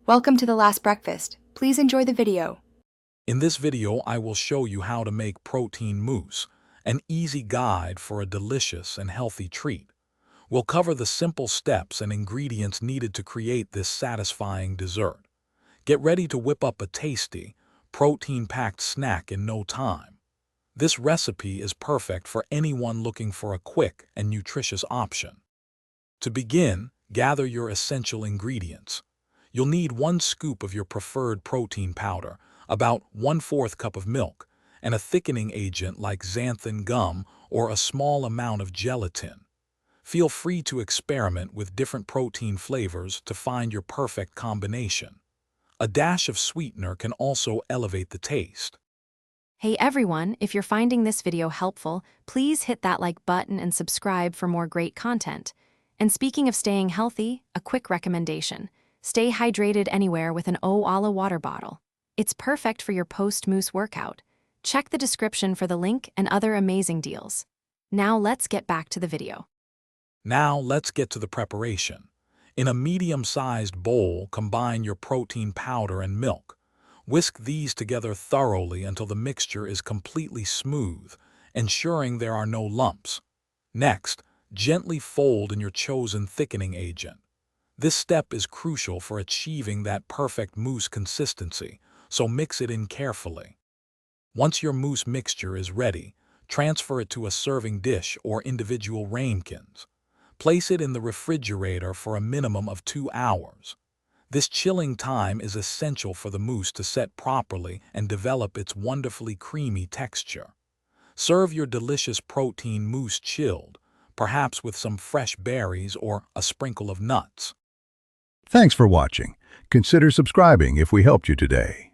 Welcome to The Last Breakfast. Please enjoy the video. In this video, I will show you how to make protein mousse, an easy guide for a delicious and healthy treat. We'll cover the simple steps and ingredients needed to create this satisfying dessert. Get ready to whip up a tasty, protein-packed snack in no time. This recipe is perfect for anyone looking for a quick and nutritious option. To begin, gather your essential ingredients. You'll need 1 scoop of your preferred protein powder, about 1/4 cup of milk, and a thickening agent like xanthan gum or a small amount of gelatin. Feel free to experiment with different protein flavors to find your perfect combination. A dash of sweetener can also elevate the taste. Hey everyone, if you're finding this video helpful, please hit that like button and subscribe for more great content. And speaking of staying healthy, a quick recommendation. Stay hydrated anywhere with an Owala water bottle. It's perfect for your post-mousse workout. Check the description for the link and other amazing deals. Now let's get back to the video. Now let's get to the preparation. In a medium-sized bowl, combine your protein powder and milk. Whisk these together thoroughly until the mixture is completely smooth, ensuring there are no lumps. Next, gently fold in your chosen thickening agent. This step is crucial for achieving that perfect mousse consistency, so mix it in carefully. Once your mousse mixture is ready, transfer it to a serving dish or individual ramekins. Place it in the refrigerator for a minimum of 2 hours. This chilling time is essential for the mousse to set properly and develop its wonderfully creamy texture. Serve your delicious protein mousse chilled, perhaps with some fresh berries or a sprinkle of nuts. Thanks for watching. Consider subscribing if we helped you today.